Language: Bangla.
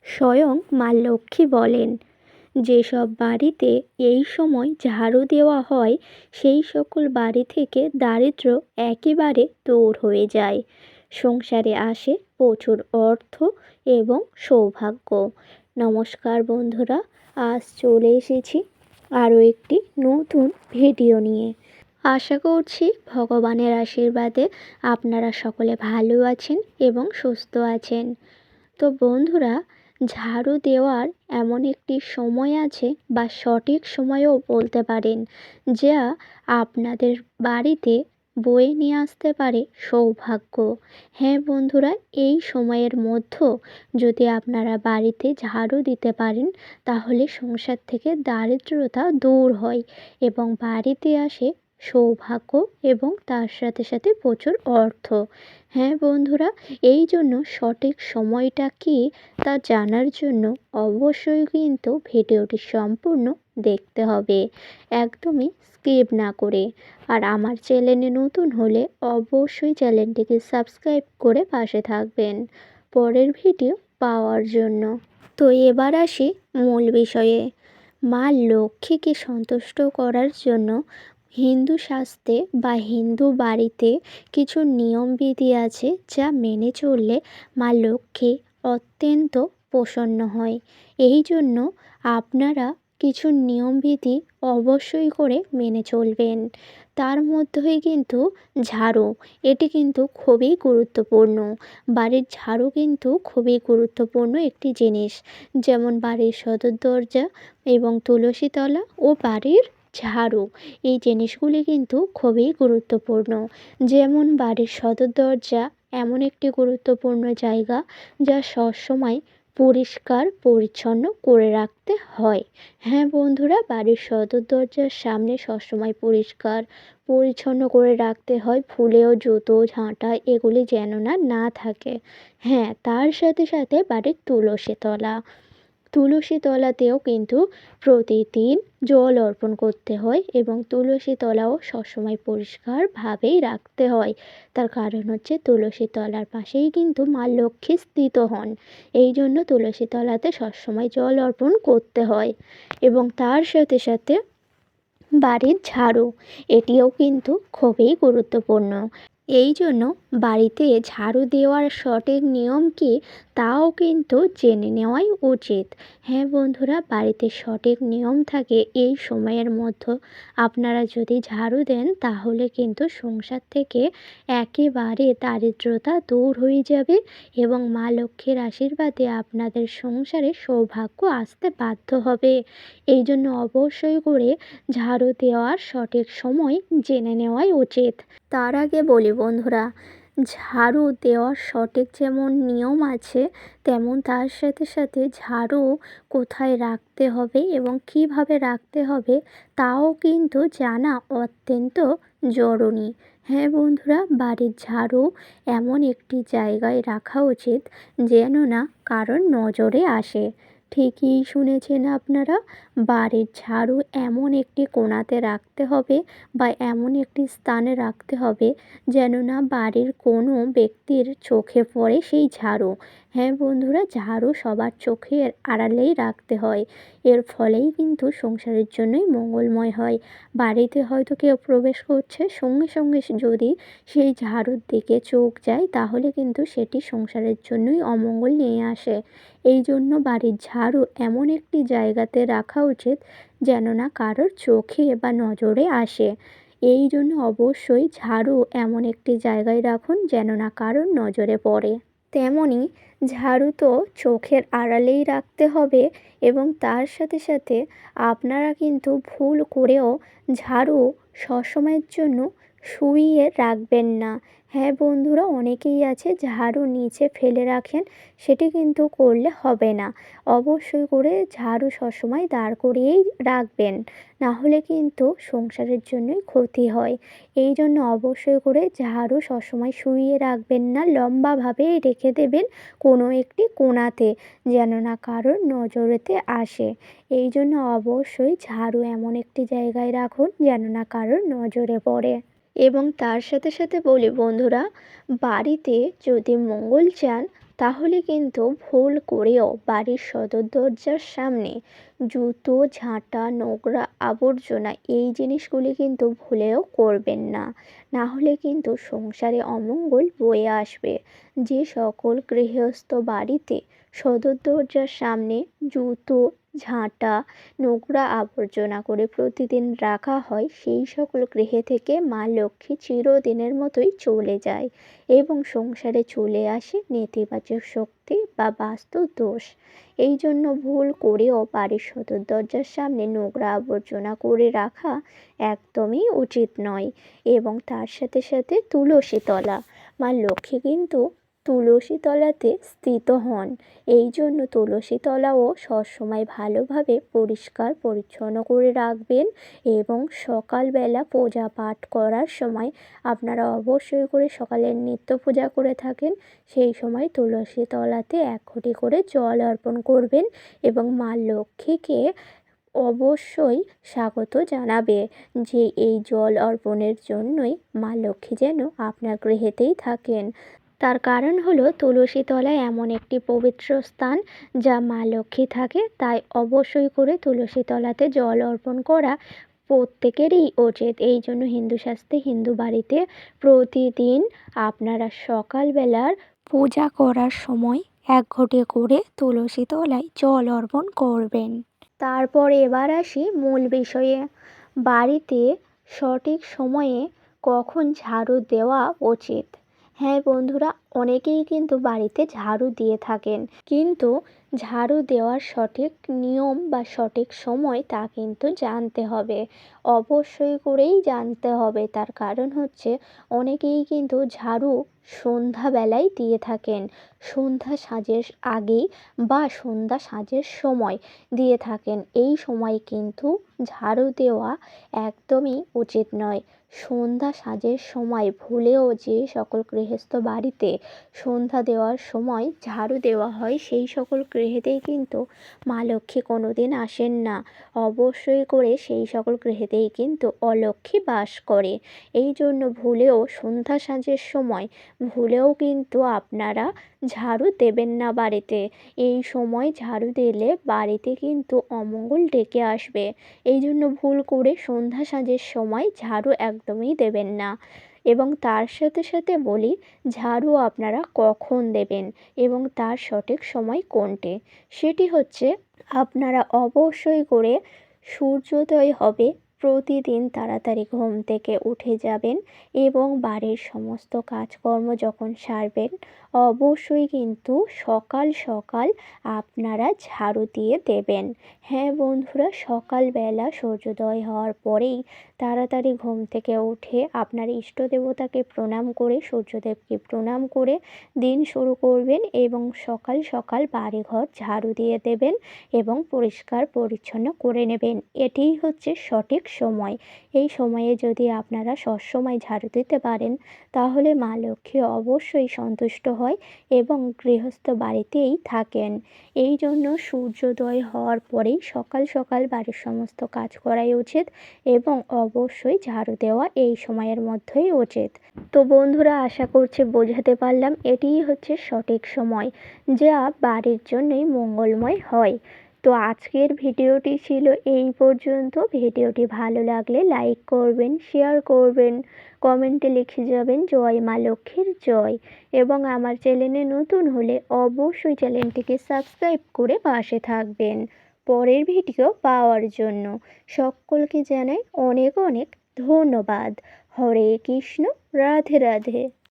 স্বয়ং মা লক্ষ্মী বলেন, যেসব বাড়িতে এই সময় ঝাড়ু দেওয়া হয় সেই সকল বাড়ি থেকে দারিদ্র্য একেবারে দূর হয়ে যায়। সংসারে আসে প্রচুর অর্থ এবং সৌভাগ্য। নমস্কার বন্ধুরা, আজ চলে এসেছি আরও একটি নতুন ভিডিও নিয়ে। আশা করছি ভগবানের আশীর্বাদে আপনারা সকলে ভালো আছেন এবং সুস্থ আছেন। তো বন্ধুরা, ঝাড়ু দেওয়ার এমন একটি সময় আছে বা সঠিক সময়ও বলতে পারেন, যা আপনাদের বাড়িতে বয়ে নিয়ে আসতে পারে সৌভাগ্য। হ্যাঁ বন্ধুরা, এই সময়ের মধ্যে যদি আপনারা বাড়িতে ঝাড়ু দিতে পারেন তাহলে সংসার থেকে দারিদ্রতা দূর হয় এবং বাড়িতে আসে সৌভাগ্য এবং তার সাথে সাথে প্রচুর অর্থ। হ্যাঁ বন্ধুরা, এই জন্য সঠিক সময়টা কী তা জানার জন্য অবশ্যই কিন্তু ভিডিওটি সম্পূর্ণ দেখতে হবে, একদমই স্কিপ না করে। আর আমার চ্যানেলে নতুন হলে অবশ্যই চ্যানেলটিকে সাবস্ক্রাইব করে পাশে থাকবেন পরের ভিডিও পাওয়ার জন্য। তো এবার আসি মূল বিষয়ে। মা লক্ষ্মীকে সন্তুষ্ট করার জন্য হিন্দু শাস্ত্রে বা হিন্দু বাড়িতে কিছু নিয়মবিধি আছে, যা মেনে চললে মা লক্ষ্মী অত্যন্ত প্রসন্ন হয়। এই জন্য আপনারা কিছু নিয়মবিধি অবশ্যই করে মেনে চলবেন। তার মধ্যেই কিন্তু ঝাড়ু, এটি কিন্তু খুবই গুরুত্বপূর্ণ। বাড়ির ঝাড়ু কিন্তু খুবই গুরুত্বপূর্ণ একটি জিনিস। যেমন বাড়ির সদর দরজা এবং তুলসী তলা ও বাড়ির ঝাড়ু, এই জিনিসগুলি কিন্তু খুবই গুরুত্বপূর্ণ। যেমন বাড়ির সদর দরজা এমন একটি গুরুত্বপূর্ণ জায়গা, যা সবসময় পরিষ্কার পরিচ্ছন্ন করে রাখতে হয়। হ্যাঁ বন্ধুরা, বাড়ির সদর দরজার সামনে সবসময় পরিষ্কার পরিচ্ছন্ন করে রাখতে হয়, ফুলেও জুতো ঝাঁটা এগুলি যেন না থাকে। হ্যাঁ, তার সাথে সাথে বাড়ির তুলসী তলাতেও কিন্তু প্রতিদিন জল অর্পণ করতে হয় এবং তুলসী তলাও সবসময় পরিষ্কারভাবেই রাখতে হয়। তার কারণ হচ্ছে তুলসী তলার পাশেই কিন্তু মা লক্ষ্মী স্থিত হন। এই জন্য তুলসী তলাতে সবসময় জল অর্পণ করতে হয়। এবং তার সাথে সাথে বাড়ির ঝাড়ু, এটিও কিন্তু খুবই গুরুত্বপূর্ণ। এই জন্য বাড়িতে ঝাড়ু দেওয়ার সঠিক নিয়ম কী তাও কিন্তু জেনে নেওয়াই উচিত। হ্যাঁ বন্ধুরা, বাড়িতে সঠিক নিয়ম থাকে এই সময়ের মধ্যে আপনারা যদি ঝাড়ু দেন তাহলে কিন্তু সংসার থেকে একেবারে দারিদ্রতা দূর হয়ে যাবে এবং মা লক্ষ্মীর আশীর্বাদে আপনাদের সংসারে সৌভাগ্য আসতে বাধ্য হবে। এই জন্য অবশ্যই করে ঝাড়ু দেওয়ার সঠিক সময় জেনে নেওয়াই উচিত। তার আগে বলি বন্ধুরা, ঝাড়ু দেওয়ার সঠিক যেমন নিয়ম আছে, তেমন তার সাথে সাথে ঝাড়ু কোথায় রাখতে হবে এবং কিভাবে রাখতে হবে তাও কিন্তু জানা অত্যন্ত জরুরি। হ্যাঁ বন্ধুরা, বাড়ির ঝাড়ু এমন একটি জায়গায় রাখা উচিত যেন না কারোর নজরে আসে। ঠিকই শুনেছেন আপনারা, বাড়ির ঝাড়ু এমন একটি কোণাতে রাখতে হবে বা এমন একটি স্থানে রাখতে হবে যেন না বাড়ির কোনো ব্যক্তির চোখে পড়ে সেই ঝাড়ু। হ্যাঁ বন্ধুরা, ঝাড়ু সবার চোখের আড়ালেই রাখতে হয়। এর ফলেই কিন্তু সংসারের জন্যই মঙ্গলময় হয়। বাড়িতে হয়তো কেউ প্রবেশ করছে, সঙ্গে সঙ্গে যদি সেই ঝাড়ুর দিকে চোখ যায় তাহলে কিন্তু সেটি সংসারের জন্যই অমঙ্গল নিয়ে আসে। এই জন্য বাড়ির ঝাড়ু এমন একটি জায়গাতে রাখা উচিত যেন না কারোর চোখে বা নজরে আসে। এই জন্য অবশ্যই ঝাড়ু এমন একটি জায়গায় রাখুন যেন না কারোর নজরে পড়ে। তেমনই ঝাড়ু তো চোখের আড়ালেই রাখতে হবে এবং তার সাথে সাথে আপনারা কিন্তু ভুল করেও ঝাড়ু সবসময়ের জন্য শুইয়ে রাখবেন না। হ্যাঁ বন্ধুরা, অনেকেই আছে ঝাড়ু নিচে ফেলে রাখেন, সেটি কিন্তু করলে হবে না। অবশ্যই করে ঝাড়ু সবসময় দাঁড় করিয়েই রাখবেন, না হলে কিন্তু সংসারের জন্যই ক্ষতি হয়। এই জন্য অবশ্যই করে ঝাড়ু সবসময় শুইয়ে রাখবেন না, লম্বাভাবে রেখে দেবেন কোনো একটি কোণাতে যেন না কারোর নজরেতে আসে। এই জন্য অবশ্যই ঝাড়ু এমন একটি জায়গায় রাখুন যেন না কারোর নজরে পড়ে। এবং তার সাথে সাথে বলি বন্ধুরা, বাড়িতে যদি মঙ্গল চান তাহলে কিন্তু ভুল করেও বাড়ির সদর দরজার সামনে জুতো, ঝাঁটা, নোংরা আবর্জনা এই জিনিসগুলি কিন্তু ভুলেও করবেন না। না হলে কিন্তু সংসারে অমঙ্গল বয়ে আসবে। যে সকল গৃহস্থ বাড়িতে সদর দরজার সামনে জুতো, ঝাঁটা, নোংরা আবর্জনা করে প্রতিদিন রাখা হয়, সেই সকল গৃহে থেকে মা লক্ষ্মী চিরদিনের মতোই চলে যায় এবং সংসারে চলে আসে নেতিবাচক শক্তি বা বাস্তু দোষ। এই জন্য ভুল করেও বাড়ির সদর দরজার সামনে নোংরা আবর্জনা করে রাখা একদমই উচিত নয়। এবং তার সাথে সাথে তুলসী তলা, মা লক্ষ্মী কিন্তু তুলসী তলাতে স্থিত হন। এই জন্য তুলসী তলাও সবসময় ভালোভাবে পরিষ্কার পরিচ্ছন্ন করে রাখবেন এবং সকালবেলা পূজা পাঠ করার সময় আপনারা অবশ্যই করে সকালের নিত্য পূজা করে থাকেন, সেই সময় তুলসী তলাতে 1 ঘটি করে জল অর্পণ করবেন এবং মা লক্ষ্মীকে অবশ্যই স্বাগত জানাবে যে এই জল অর্পণের জন্যই মা লক্ষ্মী যেন আপনার গৃহেতেই থাকেন। তার কারণ হলো তুলসী তলা এমন একটি পবিত্র স্থান যা মা লক্ষ্মী থাকে, তাই অবশ্যই করে তুলসী তলাতে জল অর্পণ করা প্রত্যেকেরই উচিত। এই জন্য হিন্দু শাস্ত্রে হিন্দু বাড়িতে প্রতিদিন আপনারা সকালবেলার পূজা করার সময় 1 ঘটি করে তুলসী তলায় জল অর্পণ করবেন। তারপর এবার আসি মূল বিষয়ে। বাড়িতে সঠিক সময়ে কখন ঝাড়ু দেওয়া উচিত? হ্যাঁ বন্ধুরা, অনেকেই কিন্তু বাড়িতে ঝাড়ু দিয়ে থাকেন, কিন্তু ঝাড়ু দেওয়ার সঠিক নিয়ম বা সঠিক সময় তা কিন্তু জানতে হবে। অবশ্যই করেই জানতে হবে। তার কারণ হচ্ছে অনেকেই কিন্তু ঝাড়ু সন্ধ্যাবেলায় দিয়ে থাকেন, সন্ধ্যা সাঁজের আগেই বা সন্ধ্যা সাঁজের সময় দিয়ে থাকেন। এই সময় কিন্তু ঝাড়ু দেওয়া একদমই উচিত নয়। সন্ধ্যা সাঁজের সময় ভুলেও যে সকল গৃহস্থ বাড়িতে সন্ধ্যা দেওয়ার সময় ঝাড়ু দেওয়া হয়, সেই সকল গৃহেতেই কিন্তু মা লক্ষ্মী কোনোদিন আসেন না। অবশ্যই করে সেই সকল গৃহেতেই কিন্তু অলক্ষ্মী বাস করে। এই জন্য ভুলেও সন্ধ্যা সাঁজের সময় ভুলেও কিন্তু আপনারা ঝাড়ু দেবেন না বাড়িতে। এই সময় ঝাড়ু দিলে বাড়িতে কিন্তু অমঙ্গল ডেকে আসবে। এই জন্য ভুল করে সন্ধ্যা সাঁজের সময় ঝাড়ু একদমই দেবেন না। এবং তার সাথে সাথে বলি, ঝাড়ু আপনারা কখন দেবেন এবং তার সঠিক সময় কোনটি? সেটি হচ্ছে আপনারা অবশ্যই করে সূর্যোদয় হবে প্রতিদিন তাড়াতাড়ি ঘুম থেকে উঠে যাবেন এবং বাড়ির সমস্ত কাজকর্ম যখন সারবেন, অবশ্যই কিন্তু সকাল সকাল আপনারা ঝাড়ু দিয়ে দেবেন। হ্যাঁ বন্ধুরা, সকালবেলা সূর্যোদয় হওয়ার পরেই তাড়াতাড়ি ঘুম থেকে উঠে আপনার ইষ্ট দেবতাকে প্রণাম করে, সূর্যদেবকে প্রণাম করে দিন শুরু করবেন এবং সকাল সকাল বাড়িঘর ঝাড়ু দিয়ে দেবেন এবং পরিষ্কার পরিচ্ছন্ন করে নেবেন। এটিই হচ্ছে সঠিক সময়। এই সময়ে যদি আপনারা সবসময় ঝাড়ু দিতে পারেন, তাহলে মা লক্ষ্মী অবশ্যই সন্তুষ্ট হয় এবং গৃহস্থ বাড়িতেই থাকেন। এই জন্য সূর্যোদয় হওয়ার পরেই সকাল সকাল বাড়ির সমস্ত কাজ করাই উচিত এবং অবশ্যই ঝাড়ু দেওয়া এই সময়ের মধ্যেই উচিত। তো বন্ধুরা, আশা করছি বোঝাতে পারলাম এটিই হচ্ছে সঠিক সময়, যা বাড়ির জন্যই মঙ্গলময় হয়। তো আজকের ভিডিওটি ছিল এই পর্যন্ত। ভিডিওটি ভালো লাগলে লাইক করবেন, শেয়ার করবেন, কমেন্টে লিখে যাবেন জয় মা লক্ষ্মীর জয়। এবং আমার চ্যানেলে নতুন হলে অবশ্যই চ্যানেলটিকে সাবস্ক্রাইব করে পাশে থাকবেন পরের ভিডিও পাওয়ার জন্য। সকলকে জানাই অনেক অনেক ধন্যবাদ। হরে কৃষ্ণ, রাধে রাধে।